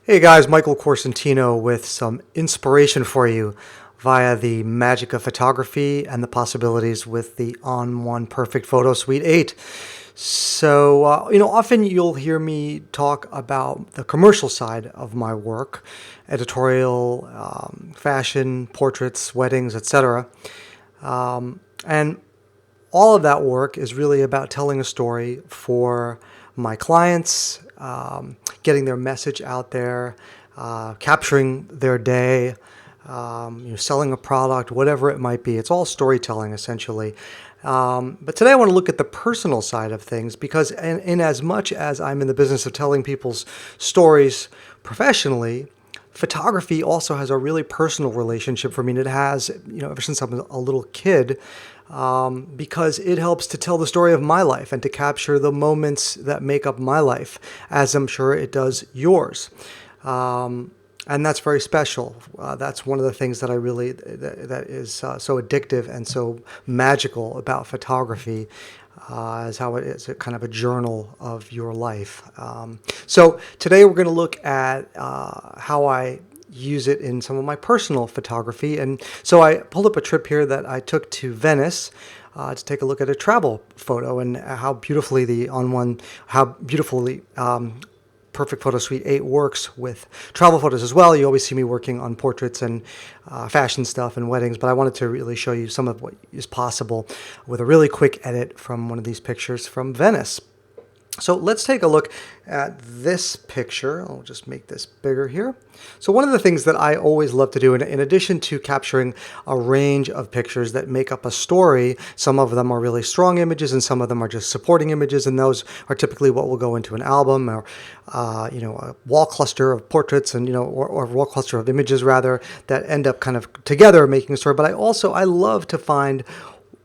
Hey guys, Michael Corsentino with some inspiration for you via the magic of photography and the possibilities with the onOne Perfect Photo Suite 8. Often you'll hear me talk about the commercial side of my work, editorial, fashion, portraits, weddings, etc. And all of that work is really about telling a story for my clients, getting their message out there, capturing their day, selling a product, whatever it might be. It's all storytelling essentially. But today I want to look at the personal side of things because in as much as I'm in the business of telling people's stories professionally, photography also has a really personal relationship for me, and it has, ever since I'm a little kid, because it helps to tell the story of my life and to capture the moments that make up my life, as I'm sure it does yours. And that's very special. That's one of the things that I really that is so addictive and so magical about photography, is how it is a kind of a journal of your life. So today we're going to look at how I use it in some of my personal photography. And so I pulled up a trip here that I took to Venice to take a look at a travel photo and how beautifully how beautifully Perfect Photo Suite 8 works with travel photos as well. You always see me working on portraits and fashion stuff and weddings, but I wanted to really show you some of what is possible with a really quick edit from one of these pictures from Venice. So let's take a look at this picture. I'll just make this bigger here. So one of the things that I always love to do, in addition to capturing a range of pictures that make up a story, some of them are really strong images and some of them are just supporting images, and those are typically what will go into an album or a wall cluster of portraits and or a wall cluster of images rather that end up kind of together making a story. But I love to find,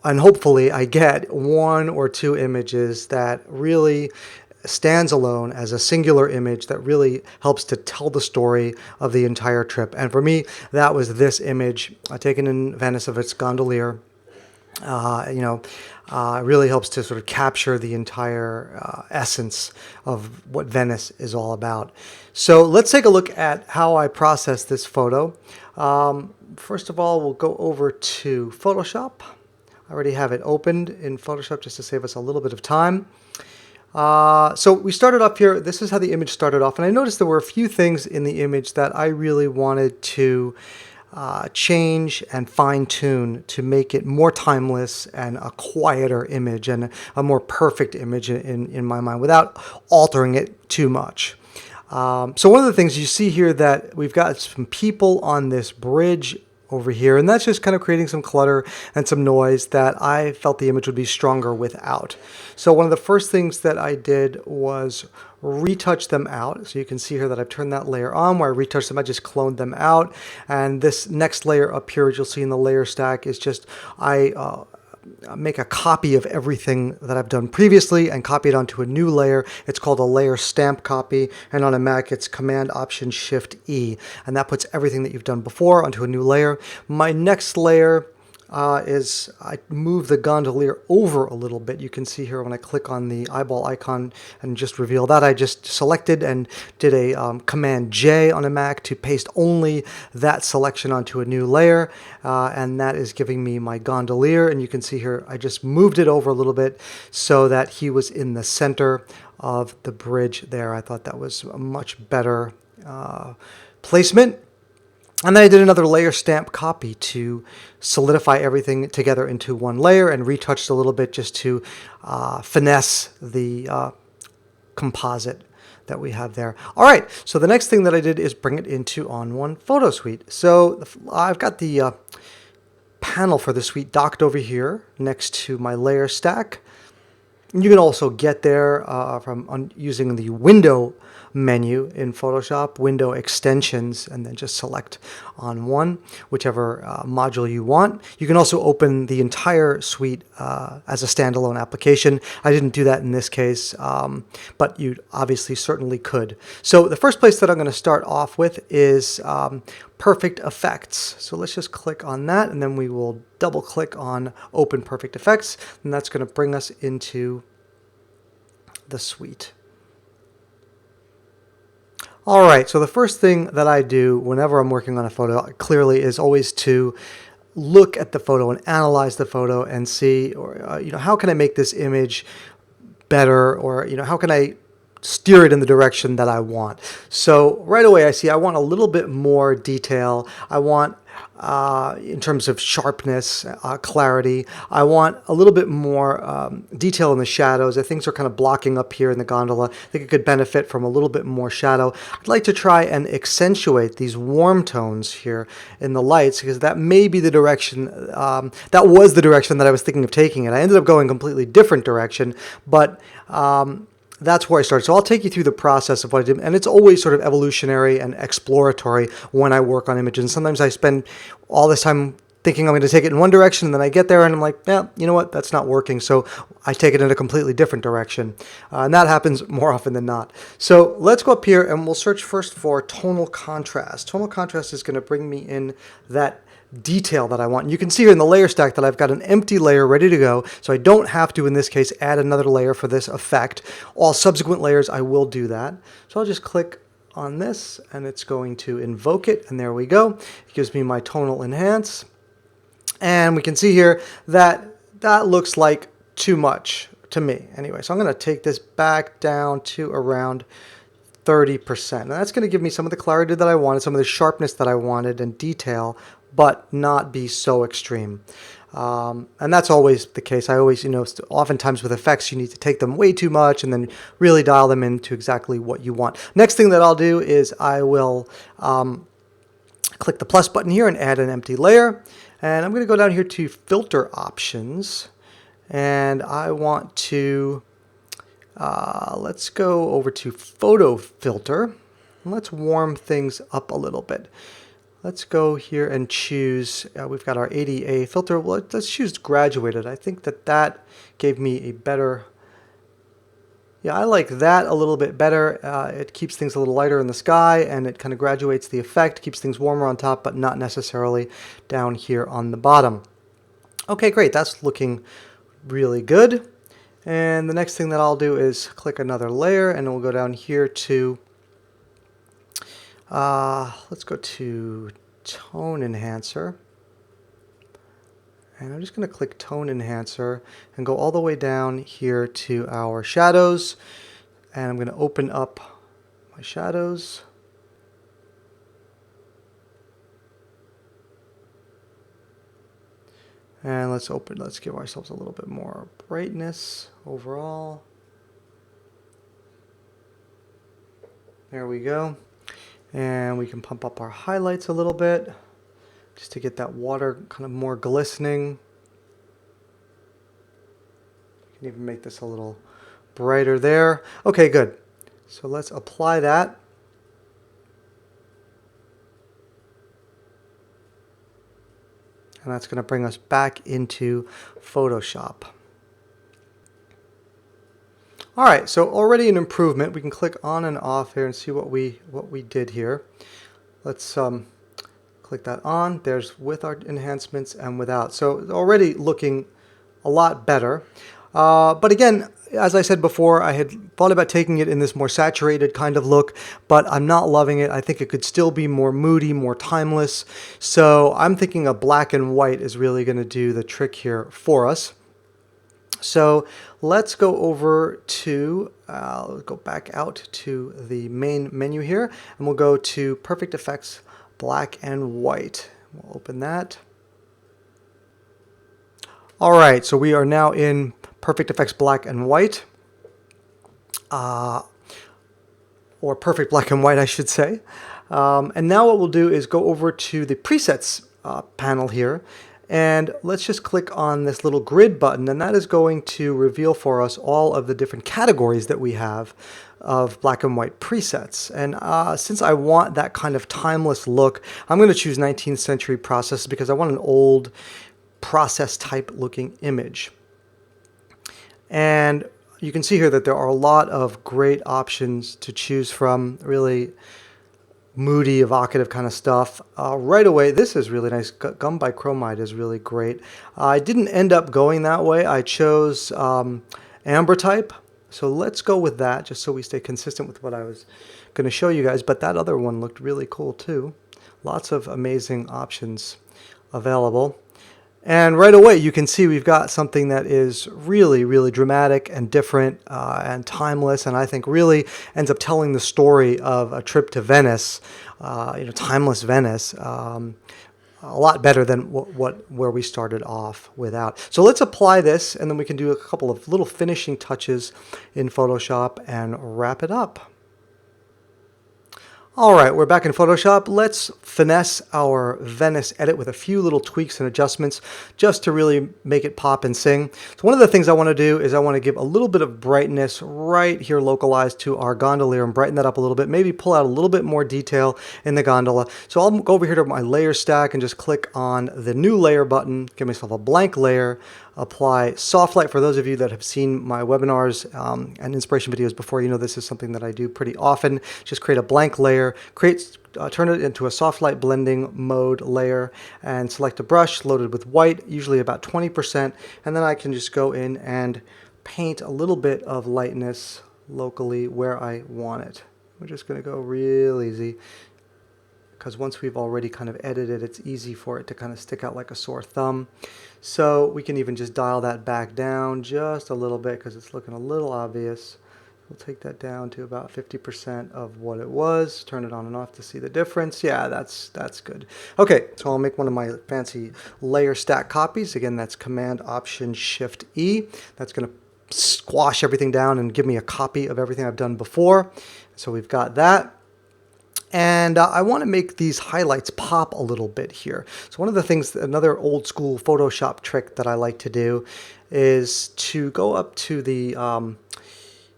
and hopefully I get, one or two images that really stands alone as a singular image that really helps to tell the story of the entire trip. And for me, that was this image taken in Venice of its gondolier. It really helps to sort of capture the entire essence of what Venice is all about. So let's take a look at how I process this photo. First of all, we'll go over to Photoshop. I already have it opened in Photoshop just to save us a little bit of time. So we started off here. This is how the image started off. And I noticed there were a few things in the image that I really wanted to change and fine-tune to make it more timeless and a quieter image and a more perfect image in my mind without altering it too much. So one of the things you see here, that we've got some people on this bridge over here, and that's just kind of creating some clutter and some noise that I felt the image would be stronger without. So one of the first things that I did was retouch them out. So you can see here that I've turned that layer on. Where I retouched them, I just cloned them out. And this next layer up here, as you'll see in the layer stack, is just I make a copy of everything that I've done previously and copy it onto a new layer. It's called a layer stamp copy, and on a Mac it's Command Option Shift E, and that puts everything that you've done before onto a new layer. My next layer is I move the gondolier over a little bit. You can see here when I click on the eyeball icon and just reveal that, I just selected and did a Command J on a Mac to paste only that selection onto a new layer, and that is giving me my gondolier. And you can see here I just moved it over a little bit so that he was in the center of the bridge there. I thought that was a much better placement. And then I did another layer stamp copy to solidify everything together into one layer, and retouched a little bit just to finesse the composite that we have there. All right, so the next thing that I did is bring it into onOne Photo Suite. So I've got the panel for the suite docked over here next to my layer stack. You can also get there from using the window menu in Photoshop, window extensions, and then just select onOne, whichever module you want. You can also open the entire suite as a standalone application. I didn't do that in this case, but you obviously certainly could. So the first place that I'm going to start off with is Perfect Effects. So let's just click on that, and then we will double click on Open Perfect Effects, and that's going to bring us into the suite. All right, so the first thing that I do whenever I'm working on a photo clearly is always to look at the photo and analyze the photo and see, or how can I make this image better, or how can I steer it in the direction that I want. So right away I see I want a little bit more detail. I want in terms of sharpness, clarity. I want a little bit more detail in the shadows. Things are kind of blocking up here in the gondola. I think it could benefit from a little bit more shadow. I'd like to try and accentuate these warm tones here in the lights, because that may be the direction, that was the direction that I was thinking of taking it. I ended up going a completely different direction, but that's where I started. So I'll take you through the process of what I did. And it's always sort of evolutionary and exploratory when I work on images. And sometimes I spend all this time thinking I'm going to take it in one direction, and then I get there and I'm like, yeah, you know what, that's not working. So I take it in a completely different direction. And that happens more often than not. So let's go up here and we'll search first for tonal contrast. Tonal contrast is going to bring me in that detail that I want. You can see here in the layer stack that I've got an empty layer ready to go, so I don't have to, in this case, add another layer for this effect. All subsequent layers, I will do that. So I'll just click on this, and it's going to invoke it, and there we go. It gives me my tonal enhance, and we can see here that that looks like too much to me. Anyway, so I'm going to take this back down to around 30%. And that's going to give me some of the clarity that I wanted, some of the sharpness that I wanted, and detail, but not be so extreme. And that's always the case. I always, oftentimes with effects, you need to take them way too much and then really dial them into exactly what you want. Next thing that I'll do is I will click the plus button here and add an empty layer. And I'm going to go down here to filter options. And I want to, let's go over to photo filter. And let's warm things up a little bit. Let's go here and choose, we've got our 80A filter. Well, let's choose graduated. I think that gave me a better, yeah, I like that a little bit better. It keeps things a little lighter in the sky, and it kind of graduates the effect, keeps things warmer on top, but not necessarily down here on the bottom. Okay, great. That's looking really good. And the next thing that I'll do is click another layer, and we'll go down here to let's go to Tone Enhancer. And I'm just going to click Tone Enhancer and go all the way down here to our shadows. And I'm going to open up my shadows. And let's give ourselves a little bit more brightness overall. There we go. And we can pump up our highlights a little bit just to get that water kind of more glistening. You can even make this a little brighter there. Okay, good. So let's apply that. And that's going to bring us back into Photoshop. All right, so already an improvement. We can click on and off here and see what we did here. Let's click that on. There's with our enhancements and without. So already looking a lot better. But again, as I said before, I had thought about taking it in this more saturated kind of look, but I'm not loving it. I think it could still be more moody, more timeless. So I'm thinking a black and white is really going to do the trick here for us. So let's go over to, go back out to the main menu here, and we'll go to Perfect Effects, Black and White. We'll open that. All right, so we are now in Perfect Effects, Black and White, or Perfect Black and White, I should say. And now what we'll do is go over to the Presets panel here. And let's just click on this little grid button, and that is going to reveal for us all of the different categories that we have of black and white presets. And since I want that kind of timeless look, I'm going to choose 19th century process because I want an old process type looking image. And you can see here that there are a lot of great options to choose from, really moody, evocative kind of stuff. Right away, this is really nice. Gum Bichromide is really great. I didn't end up going that way. I chose Amber type. So let's go with that, just so we stay consistent with what I was going going to show you guys, but that other one looked really cool too. Lots of amazing options available. And right away you can see we've got something that is really, really dramatic and different and timeless, and I think really ends up telling the story of a trip to Venice, timeless Venice, a lot better than where we started off without. So let's apply this, and then we can do a couple of little finishing touches in Photoshop and wrap it up. All right, we're back in Photoshop. Let's finesse our Venice edit with a few little tweaks and adjustments just to really make it pop and sing. So one of the things I want to do is I want to give a little bit of brightness right here localized to our gondolier and brighten that up a little bit, maybe pull out a little bit more detail in the gondola. So I'll go over here to my layer stack and just click on the new layer button, give myself a blank layer, apply soft light. For those of you that have seen my webinars and inspiration videos before, you know this is something that I do pretty often. Just create a blank layer, turn it into a soft light blending mode layer, and select a brush loaded with white, usually about 20%, and then I can just go in and paint a little bit of lightness locally where I want it. We're just going to go real easy, because once we've already kind of edited, it's easy for it to kind of stick out like a sore thumb. So we can even just dial that back down just a little bit because it's looking a little obvious. We'll take that down to about 50% of what it was, turn it on and off to see the difference. Yeah, that's good. Okay, so I'll make one of my fancy layer stack copies. Again, that's Command Option Shift E. That's going to squash everything down and give me a copy of everything I've done before. So we've got that. And I want to make these highlights pop a little bit here. So one of the things, another old school Photoshop trick that I like to do is to go up to the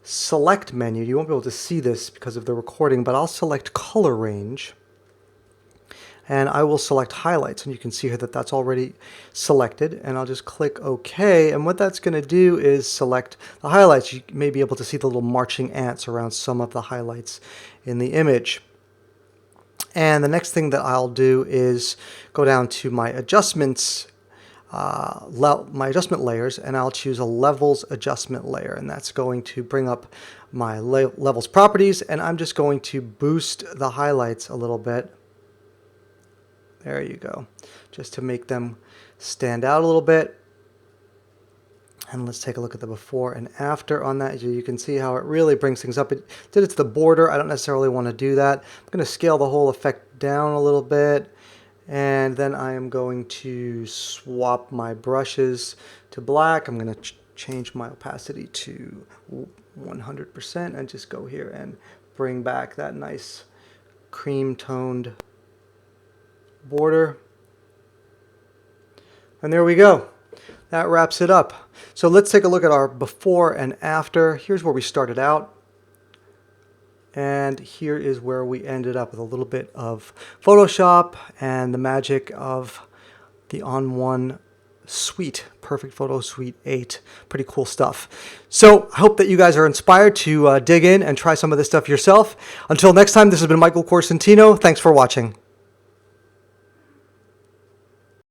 select menu. You won't be able to see this because of the recording, but I'll select color range and I will select highlights, and you can see here that that's already selected, and I'll just click OK, and what that's going to do is select the highlights. You may be able to see the little marching ants around some of the highlights in the image. And the next thing that I'll do is go down to my adjustments, my adjustment layers, and I'll choose a levels adjustment layer, and that's going to bring up my levels properties, and I'm just going to boost the highlights a little bit. There you go, just to make them stand out a little bit. And let's take a look at the before and after on that. You can see how it really brings things up. It did it to the border. I don't necessarily want to do that. I'm going to scale the whole effect down a little bit. And then I am going to swap my brushes to black. I'm going to change my opacity to 100% and just go here and bring back that nice cream toned border. And there we go. That wraps it up. So let's take a look at our before and after. Here's where we started out. And here is where we ended up with a little bit of Photoshop and the magic of the onOne suite, Perfect Photo Suite 8. Pretty cool stuff. So I hope that you guys are inspired to dig in and try some of this stuff yourself. Until next time, this has been Michael Corsentino. Thanks for watching.